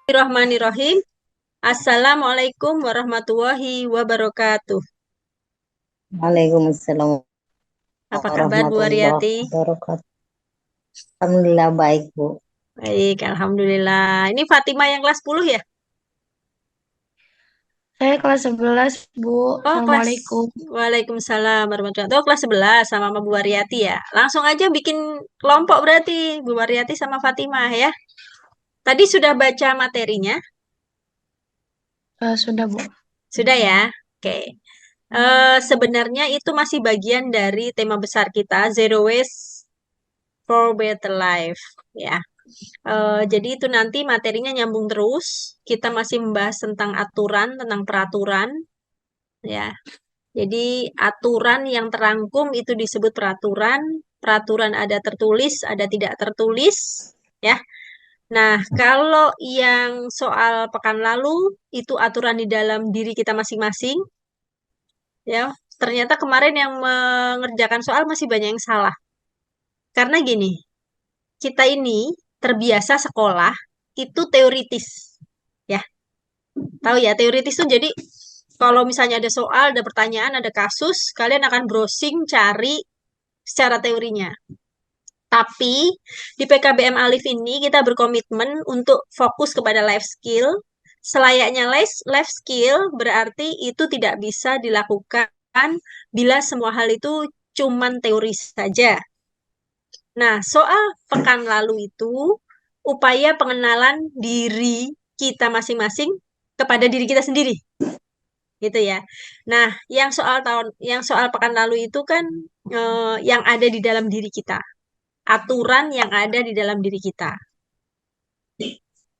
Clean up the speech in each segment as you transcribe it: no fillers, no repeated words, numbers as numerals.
Bismillahirrahmanirrahim. Assalamualaikum warahmatullahi wabarakatuh. Waalaikumsalam Apa kabar Bu warahmatullahi Aryati? wabarakatuh. Alhamdulillah baik, Bu. Baik, Alhamdulillah. Ini Fatima yang kelas 10 ya? Saya kelas 11, Bu. Oh, kelas. Assalamualaikum. Waalaikumsalam warahmatullahi wabarakatuh. Oh, kelas 11 sama Bu Aryati ya. Langsung aja bikin kelompok berarti Bu Aryati sama Fatimah ya. Tadi sudah baca materinya? Sudah, Bu. Sudah ya? Oke. Sebenarnya itu masih bagian dari tema besar kita, Zero Waste for Better Life. Ya. Jadi itu nanti materinya nyambung terus. Kita masih membahas tentang aturan, tentang peraturan, ya. Jadi aturan yang terangkum itu disebut peraturan. Peraturan ada tertulis, ada tidak tertulis, ya. Nah, kalau yang soal pekan lalu itu aturan di dalam diri kita masing-masing, ya. Ternyata kemarin yang mengerjakan soal masih banyak yang salah. Karena gini, kita ini terbiasa sekolah itu teoritis. Ya, tahu ya, teoritis itu jadi kalau misalnya ada soal, ada pertanyaan, ada kasus, kalian akan browsing cari secara teorinya. Tapi di PKBM Alif ini kita berkomitmen untuk fokus kepada life skill. Selayaknya life skill berarti itu tidak bisa dilakukan bila semua hal itu cuman teori saja. Nah, soal pekan lalu itu upaya pengenalan diri kita masing-masing kepada diri kita sendiri, gitu ya. Nah, yang soal pekan lalu itu kan yang ada di dalam diri kita, aturan yang ada di dalam diri kita.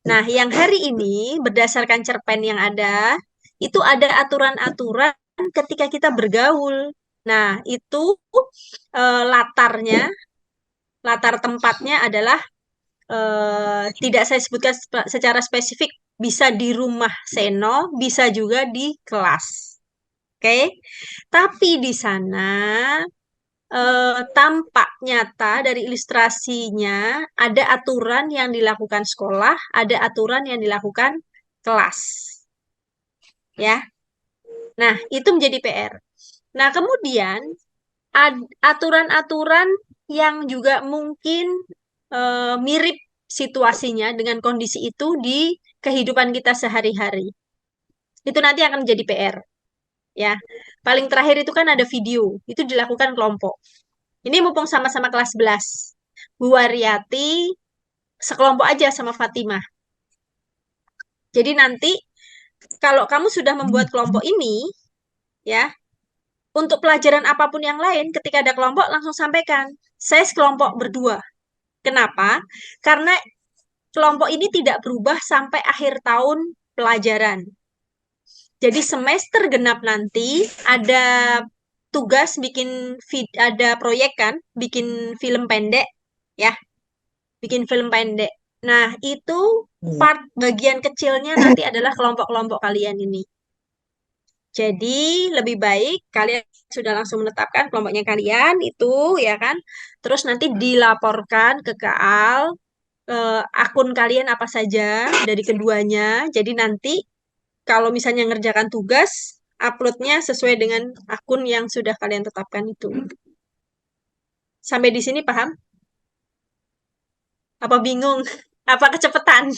Nah, yang hari ini berdasarkan cerpen yang itu ada aturan-aturan ketika kita bergaul. Nah, itu latarnya, latar tempatnya adalah tidak saya sebutkan secara spesifik, bisa di rumah Seno, bisa juga di kelas. Oke, tapi di sana tampak nyata dari ilustrasinya ada aturan yang dilakukan sekolah, ada aturan yang dilakukan kelas. Ya, nah itu menjadi PR. Nah kemudian aturan-aturan yang juga mungkin mirip situasinya dengan kondisi itu di kehidupan kita sehari-hari. Itu nanti akan menjadi PR, ya. Paling terakhir itu kan ada video, itu dilakukan kelompok. Ini mumpung sama-sama kelas 11. Bu Waryati sekelompok aja sama Fatimah. Jadi nanti kalau kamu sudah membuat kelompok ini, ya, untuk pelajaran apapun yang lain, ketika ada kelompok langsung sampaikan. Saya sekelompok berdua. Kenapa? Karena kelompok ini tidak berubah sampai akhir tahun pelajaran. Jadi semester genap nanti ada tugas bikin ada proyek kan, bikin film pendek ya, bikin film pendek. Nah, itu Iya. part bagian kecilnya nanti adalah kelompok-kelompok kalian ini. Jadi lebih baik kalian sudah langsung menetapkan kelompoknya kalian itu ya kan. Terus nanti dilaporkan ke KAL akun kalian apa saja dari keduanya. Jadi nanti kalau misalnya ngerjakan tugas, uploadnya sesuai dengan akun yang sudah kalian tetapkan itu. Sampai di sini paham? Apa bingung? Apa kecepatan?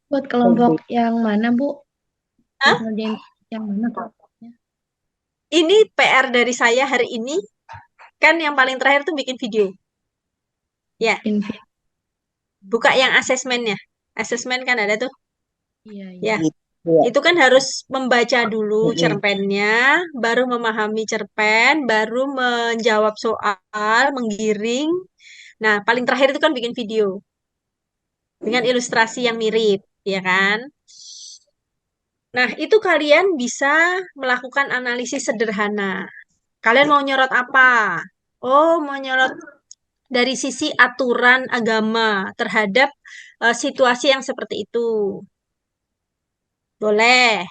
Buat kelompok Lebih. yang mana, Bu? Buat Hah? ngerjain yang mana kelompoknya? Ini PR dari saya hari ini. Kan yang paling terakhir tuh bikin video. Ya, Bikin video. buka yang asesmennya. Asesmen kan ada tuh. Iya, iya. Ya, Iya. itu kan harus membaca dulu Mm-mm. cerpennya, baru memahami cerpen, baru menjawab soal, menggiring. Nah, paling terakhir itu kan bikin video dengan ilustrasi yang mirip, ya kan? Nah, itu kalian bisa melakukan analisis sederhana. Kalian mau nyorot apa? Oh, mau nyorot dari sisi aturan agama terhadap situasi yang seperti itu. Boleh.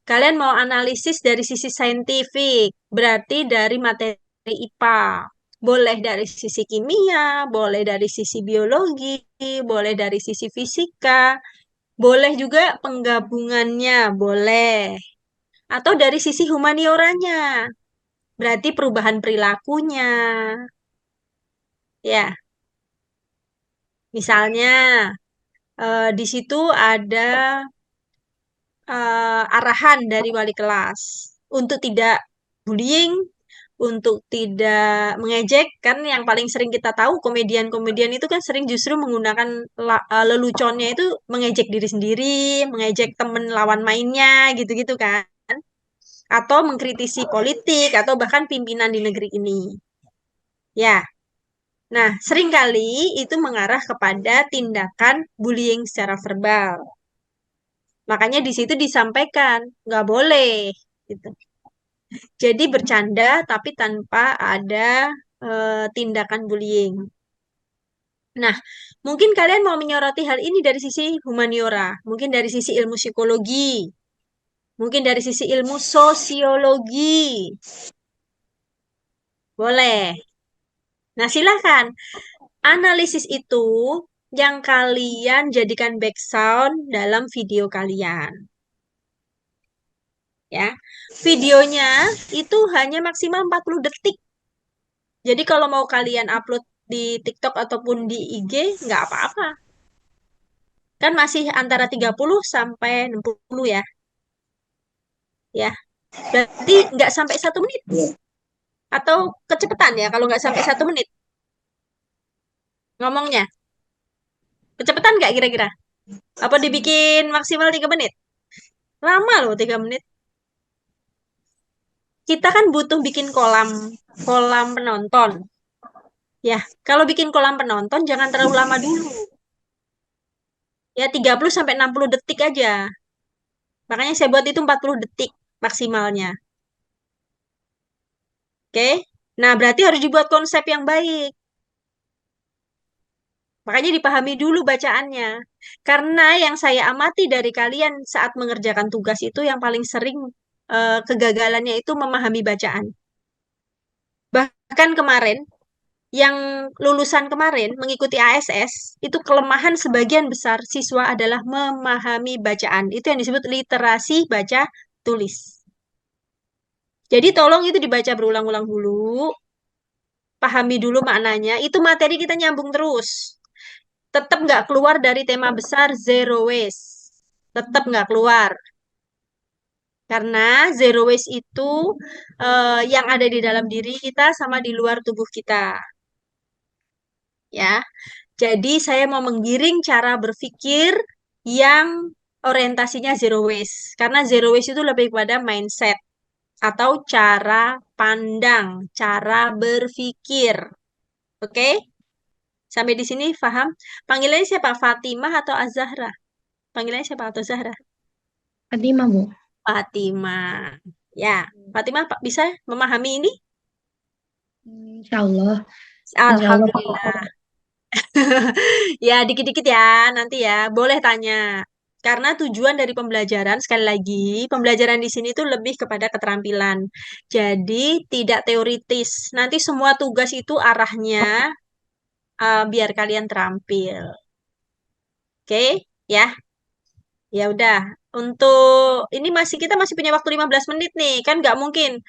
Kalian mau analisis dari sisi saintifik, berarti dari materi IPA. Boleh dari sisi kimia, boleh dari sisi biologi, boleh dari sisi fisika, boleh juga penggabungannya, boleh. Atau dari sisi humanioranya, berarti perubahan perilakunya. Ya, misalnya di situ ada arahan dari wali kelas untuk tidak bullying, untuk tidak mengejek. Kan yang paling sering kita tahu komedian-komedian itu kan sering justru menggunakan leluconnya itu mengejek diri sendiri, mengejek temen lawan mainnya gitu-gitu kan, atau mengkritisi politik atau bahkan pimpinan di negeri ini. Ya, nah seringkali itu mengarah kepada tindakan bullying secara verbal. Makanya di situ disampaikan nggak boleh gitu. Jadi bercanda tapi tanpa ada tindakan bullying. Nah, mungkin kalian mau menyoroti hal ini dari sisi humaniora, mungkin dari sisi ilmu psikologi, mungkin dari sisi ilmu sosiologi. Boleh. Nah, silahkan. Analisis itu yang kalian jadikan background dalam video kalian. Ya, videonya itu hanya maksimal 40 detik. Jadi kalau mau kalian upload di TikTok ataupun di IG, nggak apa-apa. Kan masih antara 30 sampai 60 ya. Ya, berarti nggak sampai 1 menit. Iya. Atau kecepatan ya kalau nggak sampai 1 menit. Ngomongnya, kecepatan nggak kira-kira? Apa dibikin maksimal 3 menit? Lama loh 3 menit. Kita kan butuh bikin kolam kolam penonton. Ya, kalau bikin kolam penonton jangan terlalu lama dulu. Ya, 30 sampai 60 detik aja. Makanya saya buat itu 40 detik maksimalnya. Oke? Nah, berarti harus dibuat konsep yang baik. Makanya dipahami dulu bacaannya. Karena yang saya amati dari kalian saat mengerjakan tugas itu yang paling sering kegagalannya itu memahami bacaan. Bahkan kemarin, yang lulusan kemarin mengikuti ASS, itu kelemahan sebagian besar siswa adalah memahami bacaan. Itu yang disebut literasi baca tulis. Jadi tolong itu dibaca berulang-ulang dulu, pahami dulu maknanya, itu materi kita nyambung terus. Tetap nggak keluar dari tema besar zero waste. Tetap nggak keluar. Karena zero waste itu yang ada di dalam diri kita sama di luar tubuh kita. Ya, jadi saya mau menggiring cara berpikir yang orientasinya zero waste. Karena zero waste itu lebih kepada mindset atau cara pandang, cara berpikir. Oke? Sampai di sini paham? Panggilannya siapa? Fatimah atau Azahra? Panggilannya siapa atau Zahra? Fatimah, Bu. Fatimah. Ya, Fatimah Pak bisa memahami ini? Insya Allah. Insya Allah, Pak. Alhamdulillah. Ya, dikit-dikit ya, nanti ya. Boleh tanya. Karena tujuan dari pembelajaran, sekali lagi, pembelajaran di sini tuh lebih kepada keterampilan. Jadi, tidak teoritis. Nanti semua tugas itu arahnya biar kalian terampil. Oke, ya. Ya udah, untuk ini kita masih punya waktu 15 menit nih. Kan nggak mungkin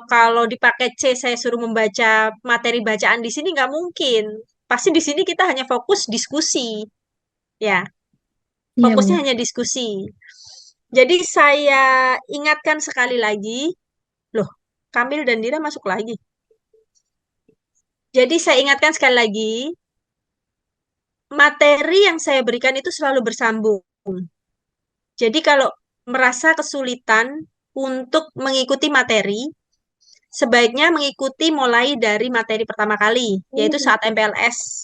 kalau di paket C saya suruh membaca materi bacaan di sini nggak mungkin. Pasti di sini kita hanya fokus diskusi. Ya, Iya, fokusnya Bu. hanya diskusi. Jadi saya ingatkan sekali lagi, loh, Kamil dan Dira masuk lagi. Jadi saya ingatkan sekali lagi, materi yang saya berikan itu selalu bersambung. Jadi kalau merasa kesulitan untuk mengikuti materi, sebaiknya mengikuti mulai dari materi pertama kali, yaitu saat MPLS.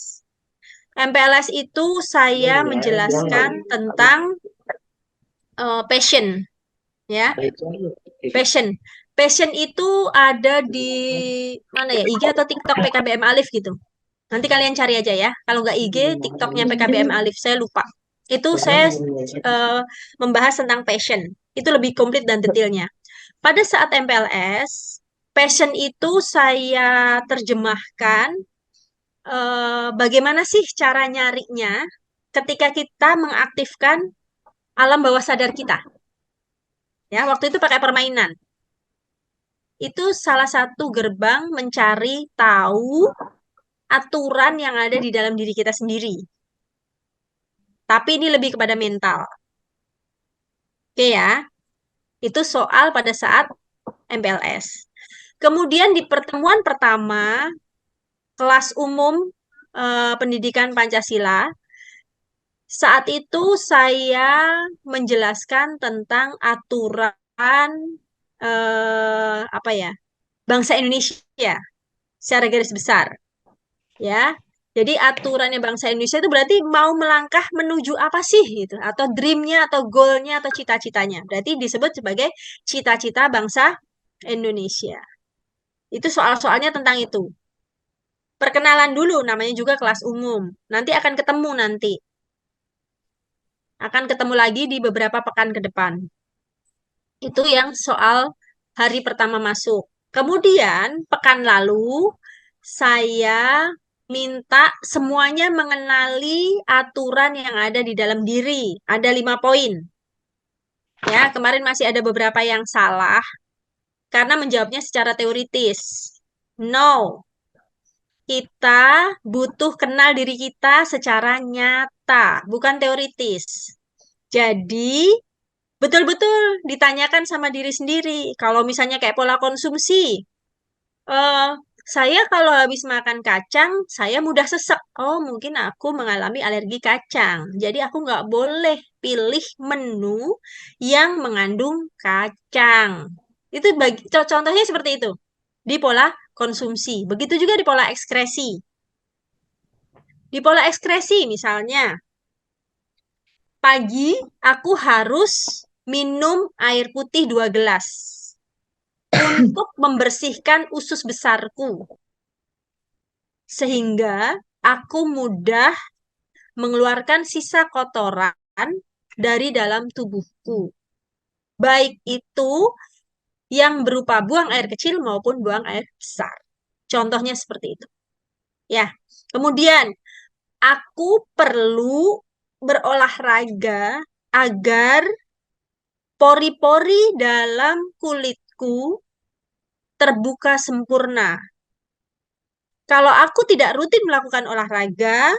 MPLS itu saya menjelaskan tentang passion, ya. Passion. Passion itu ada di mana ya? IG atau TikTok PKBM Alif gitu. Nanti kalian cari aja ya. Kalau nggak IG, TikToknya PKBM Alif, saya lupa. Itu saya eh, membahas tentang passion. Itu lebih komplit dan detailnya. Pada saat MPLS, Passion itu saya terjemahkan bagaimana sih cara nyarinya ketika kita mengaktifkan alam bawah sadar kita. Ya, waktu itu pakai permainan. Itu salah satu gerbang mencari tahu aturan yang ada di dalam diri kita sendiri. Tapi ini lebih kepada mental. Oke ya, itu soal pada saat MPLS. Kemudian di pertemuan pertama, kelas umum pendidikan Pancasila, saat itu saya menjelaskan tentang aturan apa ya, bangsa Indonesia secara garis besar, ya. Jadi aturannya bangsa Indonesia itu berarti mau melangkah menuju apa sih gitu, atau dreamnya, atau goalnya, atau cita-citanya. Berarti disebut sebagai cita-cita bangsa Indonesia. Itu soal-soalnya tentang itu. Perkenalan dulu, namanya juga kelas umum. Nanti akan ketemu nanti. Akan ketemu lagi di beberapa pekan ke depan. Itu yang soal hari pertama masuk. Kemudian, pekan lalu, saya minta semuanya mengenali aturan yang ada di dalam diri. Ada 5 poin. Ya, kemarin masih ada beberapa yang salah karena menjawabnya secara teoritis. No, kita butuh kenal diri kita secara nyata, bukan teoritis. Jadi, betul-betul ditanyakan sama diri sendiri. Kalau misalnya kayak pola konsumsi, eh, saya kalau habis makan kacang, saya mudah sesek. Oh, mungkin aku mengalami alergi kacang. Jadi aku nggak boleh pilih menu yang mengandung kacang. Itu contohnya seperti itu. Di pola konsumsi. Begitu juga di pola ekskresi. Di pola ekskresi misalnya, pagi aku harus minum air putih 2 gelas untuk membersihkan usus besarku. Sehingga aku mudah mengeluarkan sisa kotoran dari dalam tubuhku. Baik itu yang berupa buang air kecil maupun buang air besar. Contohnya seperti itu. Ya. Kemudian aku perlu berolahraga agar pori-pori dalam kulitku terbuka sempurna. Kalau aku tidak rutin melakukan olahraga,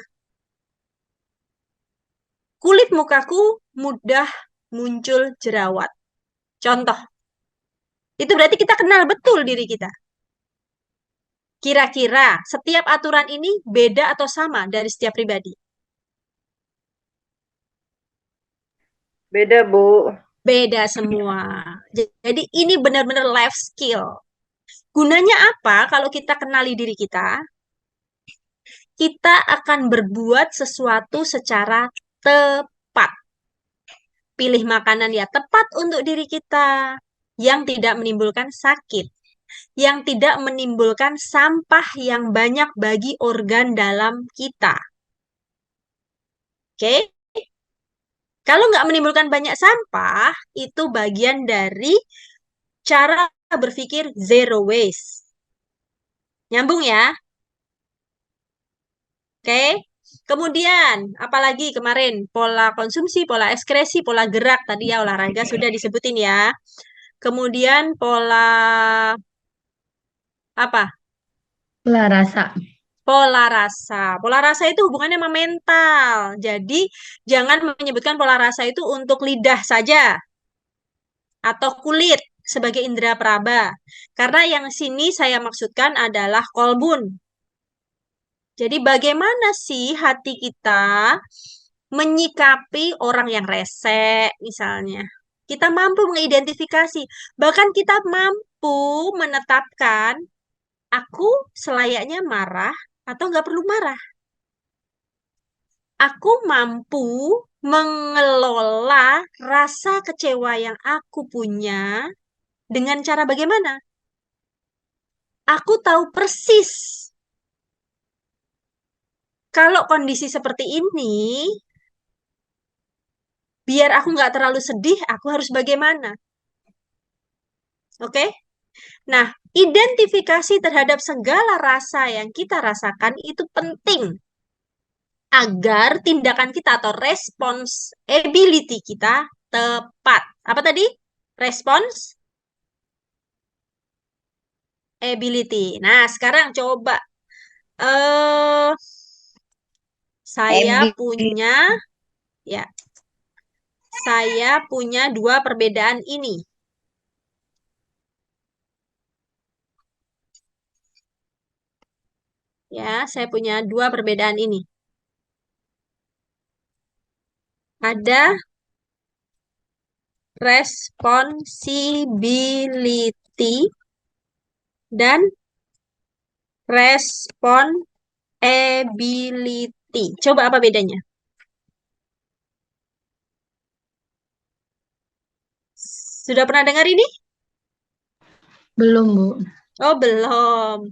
kulit mukaku mudah muncul jerawat. Contoh, itu berarti kita kenal betul diri kita. Kira-kira setiap aturan ini beda atau sama dari setiap pribadi? Beda, Bu. Beda semua. Jadi ini benar-benar life skill. Gunanya apa kalau kita kenali diri kita? Kita akan berbuat sesuatu secara tepat. Pilih makanan ya tepat untuk diri kita, yang tidak menimbulkan sakit, yang tidak menimbulkan sampah yang banyak bagi organ dalam kita. Oke? Kalau nggak menimbulkan banyak sampah, itu bagian dari cara berpikir zero waste. Nyambung ya? Oke? Kemudian, apalagi kemarin? Pola konsumsi, pola ekskresi, pola gerak. Tadi ya olahraga sudah disebutin ya. Kemudian pola apa? Pola rasa. Pola rasa. Pola rasa itu hubungannya sama mental. Jadi, jangan menyebutkan pola rasa itu untuk lidah saja atau kulit sebagai indera peraba. Karena yang sini saya maksudkan adalah kolbun. Jadi, bagaimana sih hati kita menyikapi orang yang rese, misalnya? Kita mampu mengidentifikasi, bahkan kita mampu menetapkan aku selayaknya marah atau nggak perlu marah. Aku mampu mengelola rasa kecewa yang aku punya dengan cara bagaimana? Aku tahu persis kalau kondisi seperti ini, biar aku nggak terlalu sedih, aku harus bagaimana? Oke? Nah, identifikasi terhadap segala rasa yang kita rasakan itu penting agar tindakan kita atau respons ability kita tepat. Apa tadi? Respons ability. Nah, sekarang coba eh saya Ebi, punya ya, saya punya dua perbedaan ini. Ya, saya punya dua perbedaan ini. Ada responsibility dan respon ability. Coba apa bedanya? Sudah pernah dengar ini? Belum, Bu. Oh, belum.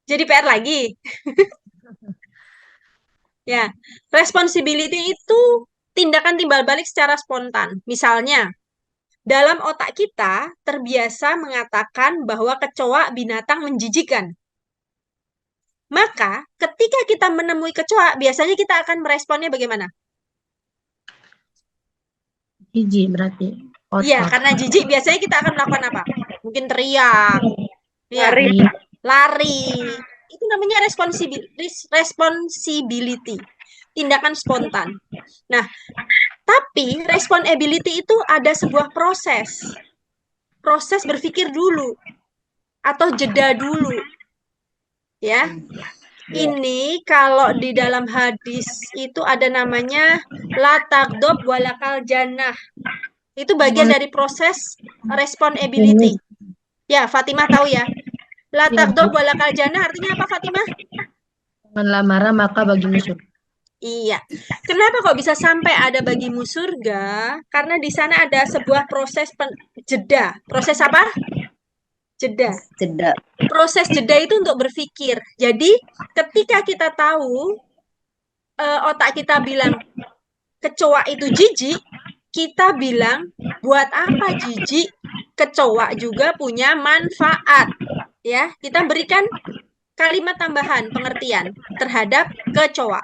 Jadi PR lagi. Ya, responsibility itu tindakan timbal balik secara spontan. Misalnya, dalam otak kita terbiasa mengatakan bahwa kecoa binatang menjijikan. Maka, ketika kita menemui kecoa, biasanya kita akan meresponnya bagaimana? Hiji berarti. Iya, Otot. karena jijik biasanya kita akan melakukan apa? Mungkin teriak, ya, Lari. Lari. lari. Itu namanya responsibility, tindakan spontan. Nah, tapi responsibility itu ada sebuah proses berpikir dulu atau jeda dulu, ya. Ini kalau di dalam hadis itu ada namanya la tagdob walakal jannah. Itu bagian dari proses responsibility. Ya, Fatimah tahu ya. La Iya, Bu. tagdob walakal jannah artinya apa, Fatimah? Janganlah marah maka bagimu surga. Iya. Kenapa kok bisa sampai ada bagimu surga? Karena di sana ada sebuah proses jeda. Proses apa? Jeda. jeda. Proses jeda itu untuk berpikir. Jadi, ketika kita tahu otak kita bilang kecoa itu jijik, kita bilang buat apa jijik? Kecoa juga punya manfaat. Ya, kita berikan kalimat tambahan pengertian terhadap kecoa.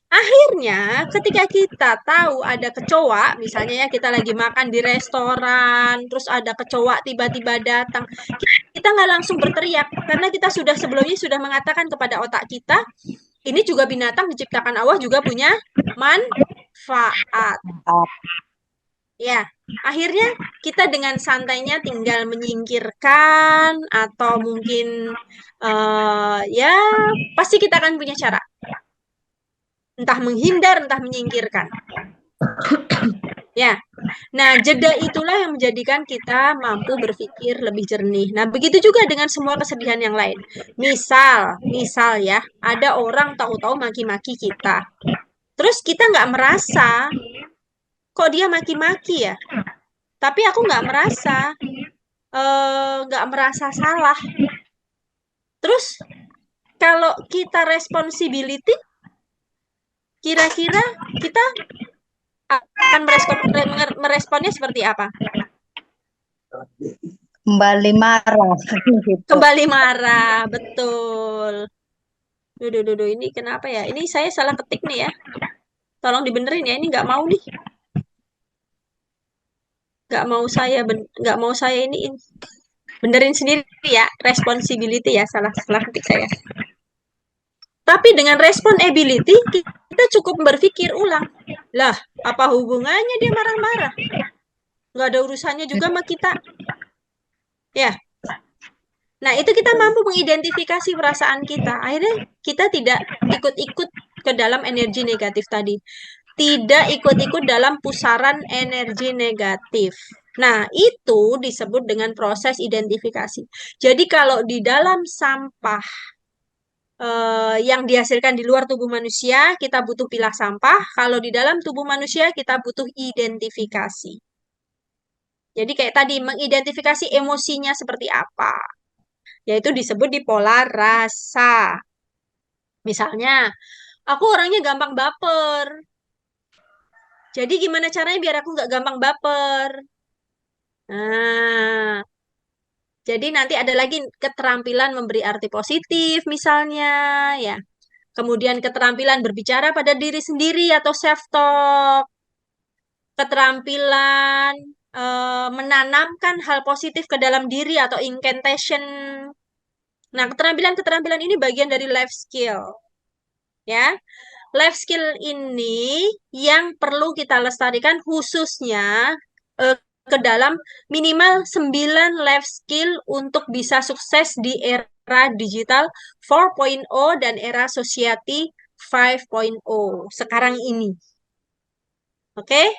Akhirnya, ketika kita tahu ada kecoa, misalnya ya kita lagi makan di restoran, terus ada kecoa tiba-tiba datang, kita nggak langsung berteriak karena kita sudah sebelumnya sudah mengatakan kepada otak kita, ini juga binatang diciptakan Allah juga punya manfaat. Ah, Ya, akhirnya kita dengan santainya tinggal menyingkirkan atau mungkin ya pasti kita akan punya cara. Entah menghindar, entah menyingkirkan. Ya, nah jeda itulah yang menjadikan kita mampu berpikir lebih jernih. Nah, begitu juga dengan semua kesedihan yang lain. Misal ya, ada orang tahu-tahu maki-maki kita. Terus kita nggak merasa, kok dia maki-maki ya? Tapi aku nggak merasa salah. Terus kalau kita responsibility, kira-kira kita akan meresponnya seperti apa? kembali marah gitu. Kembali marah, betul. Duh, ini kenapa ya? Ini saya salah ketik nih ya. Tolong dibenerin ya, ini nggak mau nih. Nggak mau saya ini benerin sendiri ya. Responsibility ya, salah ketik saya. Tapi dengan respon ability, kita cukup berpikir ulang. Lah, apa hubungannya dia marah-marah? Nggak ada urusannya juga sama kita. Ya, nah itu kita mampu mengidentifikasi perasaan kita. Akhirnya kita tidak ikut-ikut ke dalam energi negatif tadi. Tidak ikut-ikut dalam pusaran energi negatif. Nah, itu disebut dengan proses identifikasi. Jadi kalau di dalam sampah yang dihasilkan di luar tubuh manusia, kita butuh pilah sampah. Kalau di dalam tubuh manusia, kita butuh identifikasi. Jadi kayak tadi, mengidentifikasi emosinya seperti apa. Yaitu disebut di pola rasa. Misalnya, aku orangnya gampang baper. Jadi gimana caranya biar aku nggak gampang baper? Nah, Jadi nanti ada lagi keterampilan memberi arti positif misalnya, ya. Kemudian keterampilan berbicara pada diri sendiri atau self-talk, keterampilan menanamkan hal positif ke dalam diri atau incantation. Nah, keterampilan-keterampilan ini bagian dari life skill, ya. Life skill ini yang perlu kita lestarikan khususnya eh, ke dalam minimal 9 life skill untuk bisa sukses di era digital 4.0 dan era society 5.0 sekarang ini. Oke?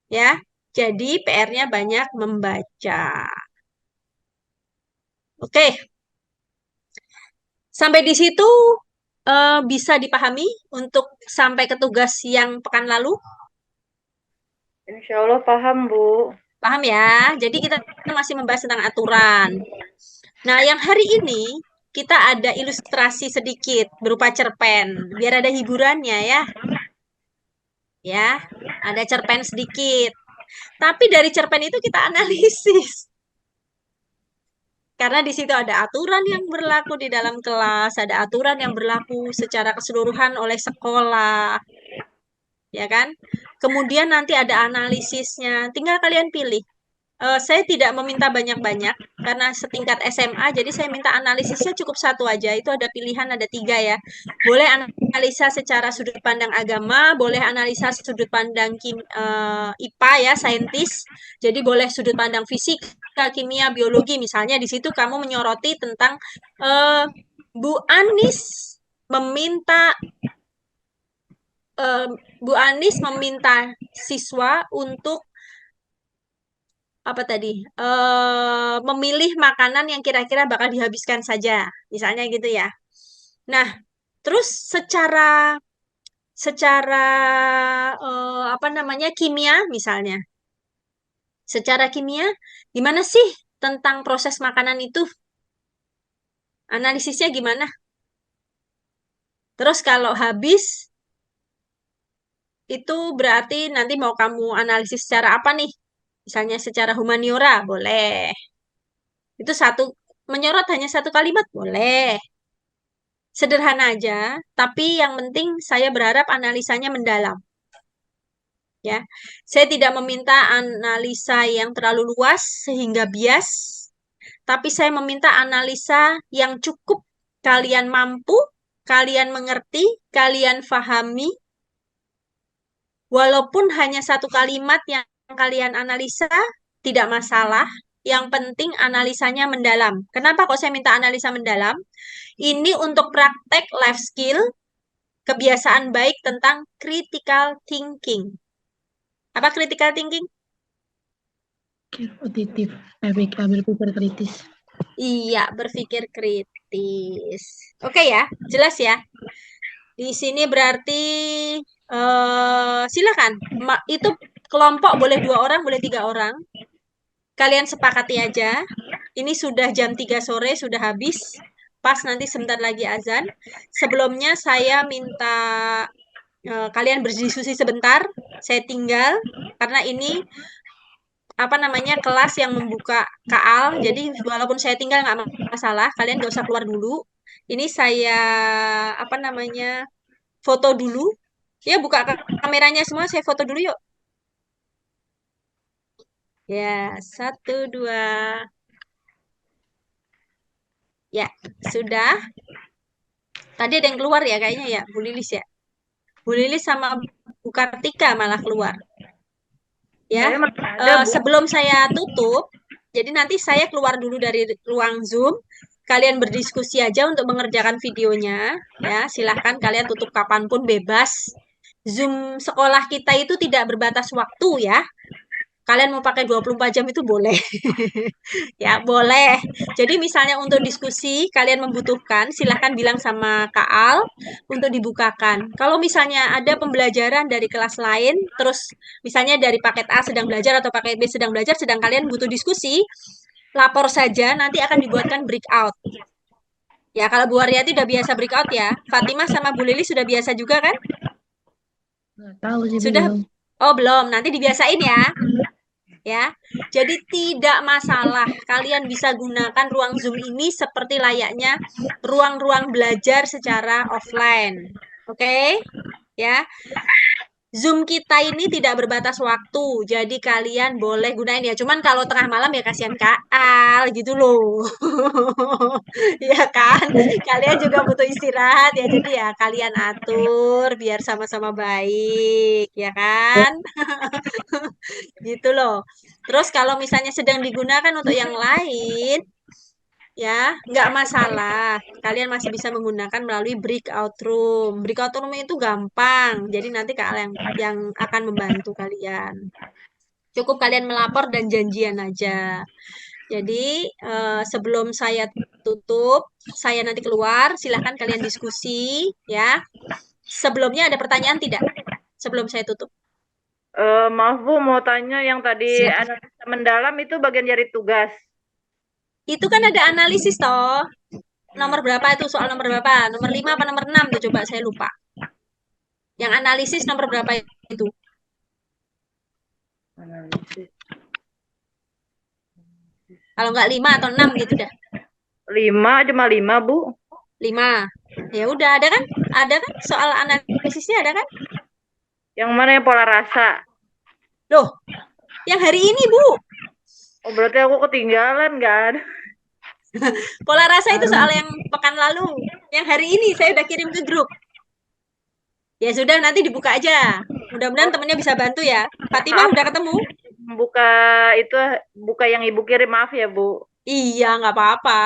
Ya. Jadi PR-nya banyak membaca. Oke. Sampai di situ bisa dipahami untuk sampai ke tugas yang pekan lalu? Insya Allah paham, Bu. Paham ya? Jadi kita masih membahas tentang aturan. Nah, yang hari ini kita ada ilustrasi sedikit berupa cerpen, biar ada hiburannya ya. Ya, ada cerpen sedikit. Tapi dari cerpen itu kita analisis. Karena di situ ada aturan yang berlaku di dalam kelas, ada aturan yang berlaku secara keseluruhan oleh sekolah, ya kan? Kemudian nanti ada analisisnya. Tinggal kalian pilih. Saya tidak meminta banyak-banyak karena setingkat SMA, jadi saya minta analisisnya cukup satu aja. Itu ada pilihan, ada 3 ya. Boleh analisa secara sudut pandang agama, boleh analisa sudut pandang IPA ya, saintis. Jadi boleh sudut pandang fisika, kimia, biologi. Misalnya di situ kamu menyoroti tentang eh, Bu Anis meminta Bu Anis meminta siswa untuk apa tadi? Memilih makanan yang kira-kira bakal dihabiskan saja, misalnya gitu ya. Nah, terus secara secara apa namanya kimia misalnya, secara kimia gimana sih tentang proses makanan itu? Analisisnya gimana? Terus kalau habis itu berarti nanti mau kamu analisis secara apa nih? Misalnya secara humaniora boleh. Itu satu menyorot hanya satu kalimat boleh. Sederhana aja, tapi yang penting saya berharap analisanya mendalam. Ya, saya tidak meminta analisa yang terlalu luas sehingga bias, tapi saya meminta analisa yang cukup kalian mampu, kalian mengerti, kalian pahami, walaupun hanya satu kalimat yang kalian analisa, tidak masalah. Yang penting analisanya mendalam. Kenapa kok saya minta analisa mendalam? Ini untuk praktek life skill kebiasaan baik tentang critical thinking. Apa critical thinking? Positif, berpikir kritis. Iya, berpikir kritis. Oke ya, jelas ya. Di sini berarti silakan. Itu kelompok boleh 2 orang, boleh 3 orang. Kalian sepakati aja. Ini sudah jam 3 sore, sudah habis. Pas nanti sebentar lagi azan. Sebelumnya saya minta kalian berdiskusi sebentar. Saya tinggal karena ini apa namanya kelas yang membuka KAL. Jadi walaupun saya tinggal nggak masalah. Kalian nggak usah keluar dulu. Ini saya apa namanya foto dulu. Ya buka kameranya semua. Saya foto dulu yuk. Ya 1, 2. Ya sudah. Tadi ada yang keluar ya kayaknya ya Bu Lilis ya. Bu Lilis sama Bu Kartika malah keluar. Ya, Saya masih ada, Bu. sebelum saya tutup, jadi nanti saya keluar dulu dari ruang Zoom. Kalian berdiskusi aja untuk mengerjakan videonya. Ya, silahkan kalian tutup kapanpun bebas. Zoom sekolah kita itu tidak berbatas waktu ya. Kalian mau pakai 24 jam itu boleh. Ya, boleh. Jadi misalnya untuk diskusi kalian membutuhkan, silahkan bilang sama Kak Al untuk dibukakan. Kalau misalnya ada pembelajaran dari kelas lain, terus misalnya dari paket A sedang belajar atau paket B sedang belajar, sedang kalian butuh diskusi, lapor saja, nanti akan dibuatkan breakout. Ya, kalau Bu Haryati udah biasa breakout ya. Fatimah sama Bu Lili sudah biasa juga kan? Nggak tahu sih, Bu, Sudah? belum. Oh, belum. Nanti dibiasain ya. ya. Jadi tidak masalah, kalian bisa gunakan ruang Zoom ini seperti layaknya ruang-ruang belajar secara offline. Oke? Ya. Zoom kita ini tidak berbatas waktu, jadi kalian boleh gunain ya. Cuman kalau tengah malam ya kasihan Kak Al gitu loh. Ya kan? Kalian juga butuh istirahat ya. Jadi ya kalian atur biar sama-sama baik, ya kan? Gitu loh. Terus kalau misalnya sedang digunakan untuk yang lain, ya nggak masalah. Kalian masih bisa menggunakan melalui breakout room. Breakout room itu gampang. Jadi nanti kalian yang akan membantu kalian. Cukup kalian melapor dan janjian aja. Jadi sebelum saya tutup, saya nanti keluar. Silahkan kalian diskusi, ya. Sebelumnya ada pertanyaan tidak? Sebelum saya tutup. Maaf Bu, mau tanya yang tadi Silakan. analisa mendalam itu bagian dari tugas. Itu kan ada analisis toh. Nomor berapa itu? Soal nomor berapa? Nomor 5 apa nomor 6 tuh? Coba saya lupa. Yang analisis nomor berapa itu? Analisis. Kalau nggak 5 atau 6 gitu dah. 5, cuma 5 Bu. 5. Ya udah, ada kan? Ada kan? Soal analisisnya ada kan? Yang mana yang pola rasa? Loh, yang hari ini, Bu. Oh, berarti aku ketinggalan kan? Pola rasa itu soal yang pekan lalu. Yang hari ini saya udah kirim ke grup. Ya sudah, nanti dibuka aja. Mudah-mudahan temennya bisa bantu ya. Fatimah Maaf, udah ketemu? buka itu buka yang Ibu kirim, maaf ya Bu. Iya, nggak apa-apa.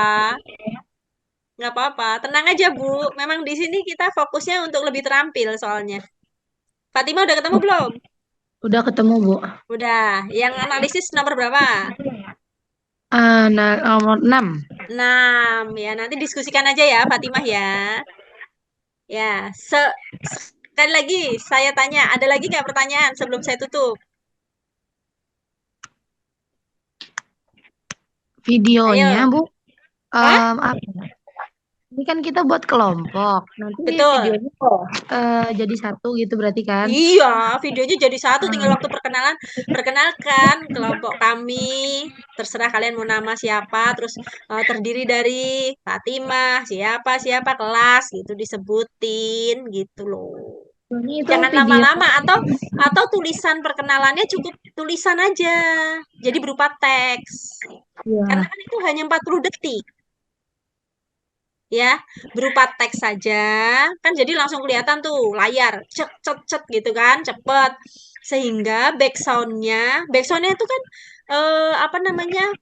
Nggak apa-apa. Tenang aja, Bu. Memang di sini kita fokusnya untuk lebih terampil soalnya. Fatimah udah ketemu belum? Udah ketemu, Bu. Udah. Yang analisis nomor berapa? Nah, nomor 6. 6. Ya, nanti diskusikan aja ya, Fatimah ya. Ya, sekali lagi saya tanya, ada lagi nggak pertanyaan sebelum saya tutup? Videonya, Ayo. Bu, Hah? apa? Ini kan kita buat kelompok. Nanti Betul. videonya jadi satu gitu berarti kan? Iya, videonya jadi satu, tinggal Ah, waktu perkenalan. Perkenalkan kelompok kami, terserah kalian mau nama siapa, terus terdiri dari Fatimah, siapa kelas gitu disebutin gitu loh. Videonya itu Jangan video. lama-lama atau tulisan perkenalannya cukup tulisan aja. Jadi berupa teks. Karena Ya. kan itu hanya 40 detik. Ya, berupa teks saja kan jadi langsung kelihatan tuh layar cet cet cet gitu kan cepet sehingga backsoundnya itu kan apa namanya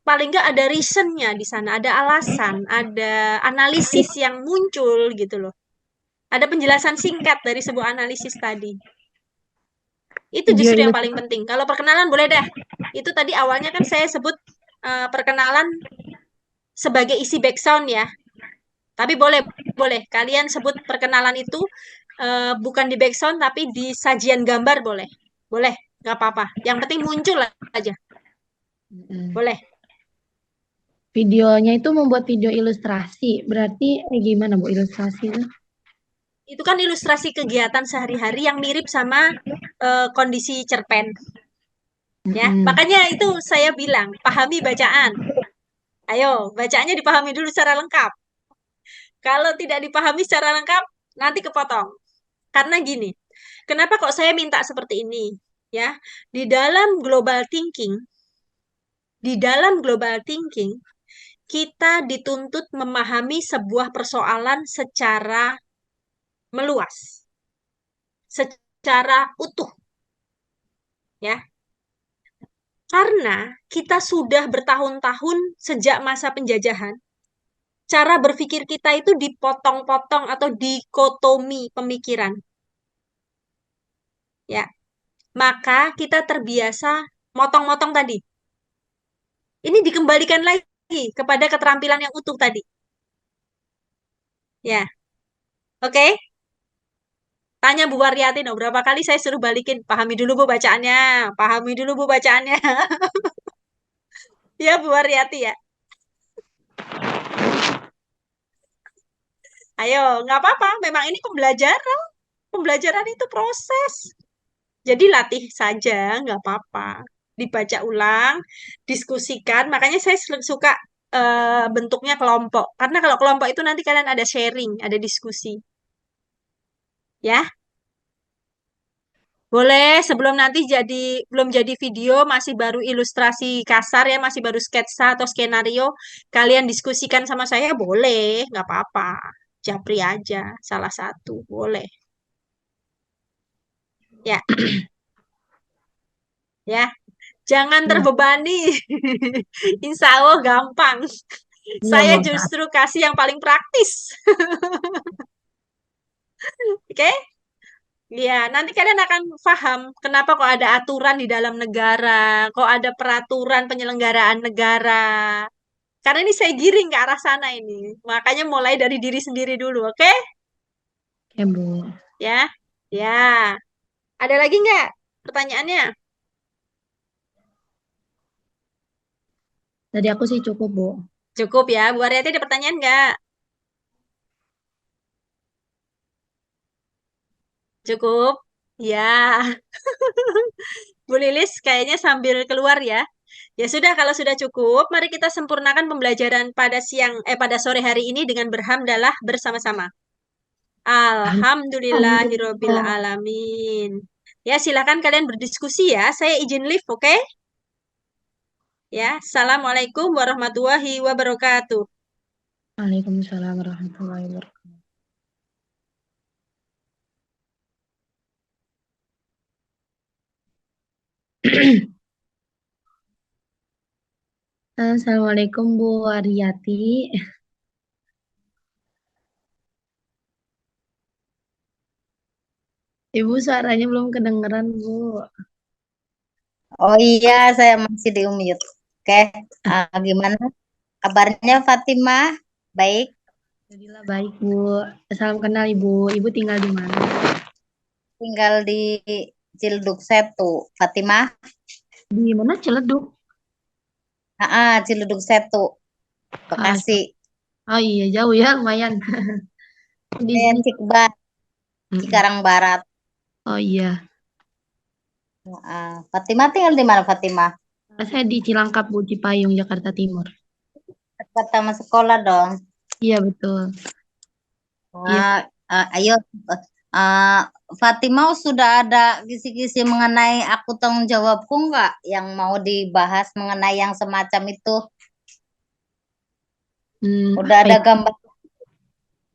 paling nggak ada reasonnya di sana ada alasan ada analisis yang muncul gitu loh ada penjelasan singkat dari sebuah analisis tadi itu Video justru yang paling ilustrasi. penting kalau perkenalan boleh deh itu tadi awalnya kan saya sebut perkenalan sebagai isi backsound ya. Tapi boleh. Kalian sebut perkenalan itu bukan di background tapi di sajian gambar boleh. Boleh, nggak apa-apa. Yang penting muncul aja. Boleh. Videonya itu membuat video ilustrasi. Berarti gimana, Bu, ilustrasi itu? Itu kan ilustrasi kegiatan sehari-hari yang mirip sama kondisi cerpen. Ya, Mm-mm. makanya itu saya bilang pahami bacaan. Ayo, bacaannya dipahami dulu secara lengkap. Kalau tidak dipahami secara lengkap, nanti kepotong. Karena gini, kenapa kok saya minta seperti ini? Ya, di dalam global thinking, di dalam global thinking, kita dituntut memahami sebuah persoalan secara meluas, secara utuh, ya. Karena kita sudah bertahun-tahun sejak masa penjajahan, cara berpikir kita itu dipotong-potong atau dikotomi pemikiran, ya. Maka kita terbiasa motong-motong tadi. Ini dikembalikan lagi kepada keterampilan yang utuh tadi. Ya, oke? Tanya Bu Waryati, no, berapa kali saya suruh balikin. Pahami dulu Bu bacaannya. Pahami dulu Bu bacaannya. Ya Bu Waryati ya. Ayo, nggak apa-apa. Memang ini pembelajaran. Pembelajaran itu proses. Jadi latih saja, nggak apa-apa. dibaca ulang, diskusikan. Makanya saya suka bentuknya kelompok. Karena kalau kelompok itu nanti kalian ada sharing, ada diskusi. Ya, boleh sebelum nanti belum jadi video, masih baru ilustrasi kasar ya, masih baru sketsa atau skenario, kalian diskusikan sama saya boleh, nggak apa-apa. Japri aja, salah satu, boleh. Ya, ya. Jangan Ya, terbebani. Insya Allah gampang. iya Saya Bu Kak. justru kasih yang paling praktis. Oke? Ya, nanti kalian akan paham kenapa kok ada aturan di dalam negara, kok ada peraturan penyelenggaraan negara. Karena ini saya giring ke arah sana ini. Makanya mulai dari diri sendiri dulu, oke? Oke Bu. Ya, ya. Ada lagi nggak pertanyaannya? Tadi aku sih cukup Bu. Cukup ya. Bu Aryati ada pertanyaan nggak? Cukup? Ya. Bu Lilis kayaknya sambil keluar ya. Ya sudah, kalau sudah cukup, mari kita sempurnakan pembelajaran pada sore hari ini dengan berhamdalah bersama-sama. Alhamdulillahirabbil Alhamdulillah. alamin. Ya, silakan kalian berdiskusi ya. Saya izin live, oke? Ya, Assalamualaikum warahmatullahi wabarakatuh. Waalaikumsalam warahmatullahi wabarakatuh. Assalamualaikum Bu Aryati. Ibu suaranya belum kedengeran Bu. Oh iya, saya masih di unmute. Oke, gimana kabarnya Fatima? Baik, Alhamdulillah baik Bu. Salam kenal Ibu. Ibu tinggal di mana? tinggal di Cilduk Setu. Fatima? Di mana Ciledug? Cilduk Setu, Ah, Bekasi. oh iya jauh ya lumayan. Di Saya sini. Cikbar, Mm-mm. Cikarang Barat. Oh iya. Fatima tinggal di mana Fatima? Saya di Cilangkap Bu, Cipayung, Jakarta Timur. Dekat sama sekolah dong. Iya betul. Iya. Ayo, uh, Fatima sudah ada kisi-kisi mengenai aku tanggung jawabku nggak yang mau dibahas mengenai yang semacam itu? Udah Apa ada itu? gambar,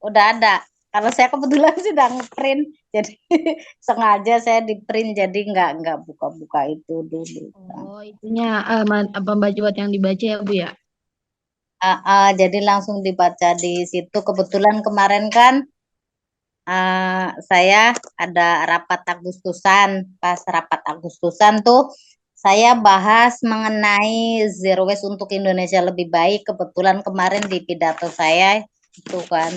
udah ada. Kalau saya kebetulan sudah ngeprint, jadi sengaja saya di print, jadi nggak buka-buka itu dulu. Oh itunya apa buat yang dibaca ya Bu ya? Jadi langsung dibaca di situ. Kebetulan kemarin kan saya ada rapat Agustusan. Pas rapat Agustusan tuh saya bahas mengenai zero waste untuk Indonesia lebih baik. Kebetulan kemarin di pidato saya itu kan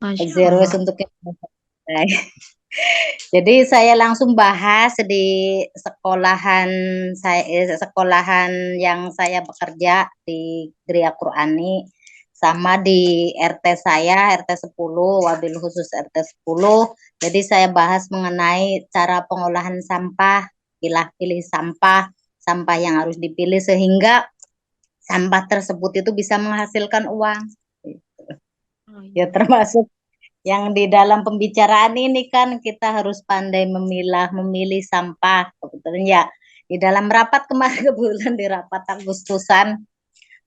Masya zero Allah. waste untuk Indonesia lebih baik. Jadi saya langsung bahas di sekolahan sekolahan yang saya bekerja di Geria Qurani sama di RT saya RT 10 wabil khusus RT 10. Jadi saya bahas mengenai cara pengolahan sampah, pilih-pilih sampah yang harus dipilih sehingga sampah tersebut itu bisa menghasilkan uang. Oh, Ya iya. termasuk yang di dalam pembicaraan ini kan kita harus pandai memilih sampah. Kebetulan ya di dalam rapat kemarin kebetulan di rapat Agustusan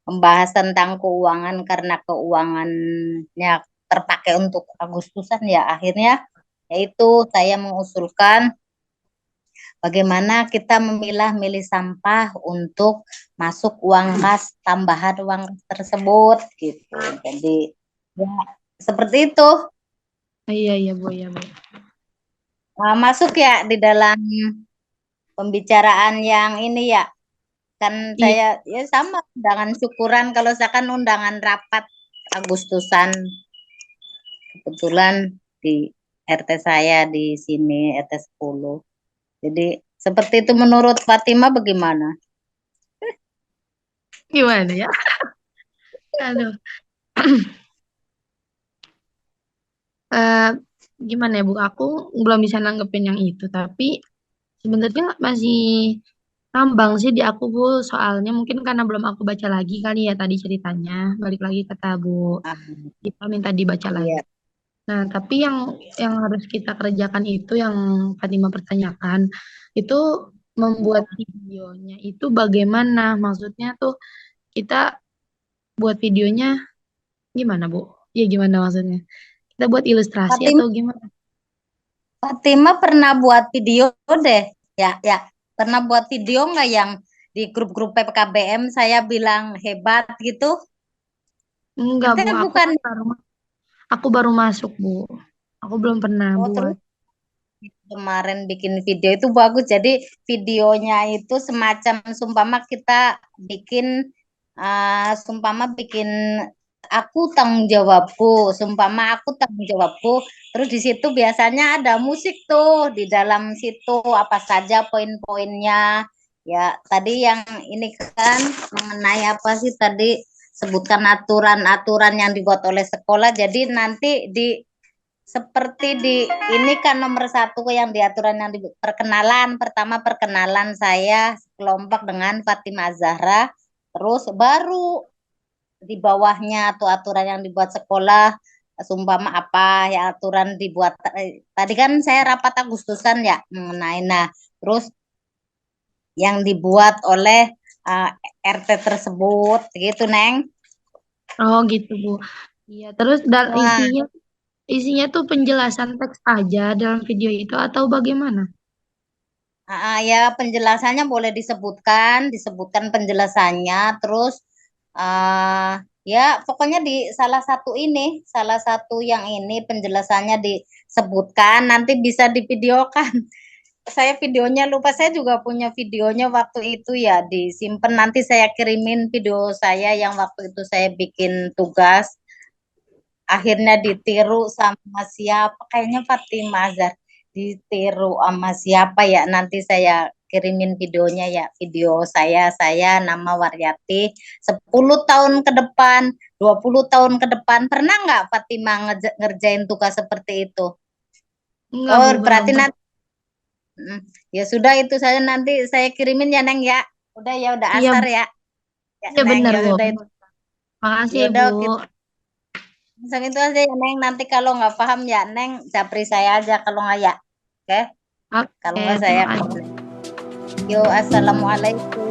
membahas tentang keuangan karena keuangannya terpakai untuk Agustusan ya akhirnya yaitu saya mengusulkan bagaimana kita memilah-milih sampah untuk masuk uang kas tambahan uang kas tersebut gitu. Jadi ya seperti itu. Iya iya Bu ya Bu. Masuk ya di dalam pembicaraan yang ini ya kan Iya. saya ya sama undangan syukuran kalau saya kan undangan rapat Agustusan kebetulan di RT saya di sini RT 10 jadi seperti itu menurut Fatima bagaimana? Gimana ya? Aduh. Eh, Gimana ya Bu? Aku belum bisa nanggepin yang itu, tapi sebenarnya masih Ngambang sih di aku Bu, soalnya mungkin karena belum aku baca lagi kali ya tadi ceritanya. Balik lagi kata Bu Ah, kita minta dibaca lagi. iya. Nah, tapi yang harus kita kerjakan itu yang Fatima pertanyakan itu membuat videonya itu bagaimana? Maksudnya tuh kita buat videonya gimana, Bu? Ya gimana maksudnya? Kita buat ilustrasi Fatima, atau gimana? Fatima pernah buat video deh. Ya, ya. Pernah buat video nggak yang di grup-grup PPKBM saya bilang hebat gitu? Enggak, Ente Bu. bukan. Aku baru masuk, Bu. Aku belum pernah Oh, buat. terus kemarin bikin video itu bagus. Jadi videonya itu semacam sumpama kita bikin sumpama bikin aku tanggung jawabku, sumpama aku tanggung jawabku. Terus di situ biasanya ada musik tuh di dalam situ apa saja poin-poinnya. Ya, tadi yang ini kan mengenai apa sih tadi sebutkan aturan-aturan yang dibuat oleh sekolah. Jadi nanti di seperti di ini kan nomor satu yang diaturan yang di perkenalan pertama perkenalan saya kelompok dengan Fatima Zahra terus baru di bawahnya tuh aturan yang dibuat sekolah sumpama apa ya aturan dibuat tadi kan saya rapat Agustusan ya mengenai nah terus yang dibuat oleh uh, RT tersebut gitu Neng. Oh, gitu, Bu. Iya, terus Wah, isinya tuh penjelasan teks aja dalam video itu atau bagaimana? Ya penjelasannya boleh disebutkan penjelasannya, terus ya pokoknya di salah satu yang ini penjelasannya disebutkan, nanti bisa divideokan. Saya videonya lupa, saya juga punya videonya waktu itu ya, disimpan nanti saya kirimin video saya yang waktu itu saya bikin tugas akhirnya ditiru sama siapa kayaknya Fatimah Azhar ditiru sama siapa ya nanti saya kirimin videonya ya video saya nama Waryati 10 tahun ke depan 20 tahun ke depan pernah nggak Fatimah ngerjain tugas seperti itu. Enggak, Oh Bu, belum berarti pernah. nanti ya sudah itu saya nanti saya kirimin ya Neng ya udah ya udah Iya, asar Bu. ya ya Iya Neng benar, ya Bu. udah itu Makasih, ya Bu. udah kita langsung itu aja ya Neng nanti kalau nggak paham ya Neng japri saya aja kalau nggak ya oke. Oke, Kalau nggak saya terima kasih. komen. Yo, assalamualaikum.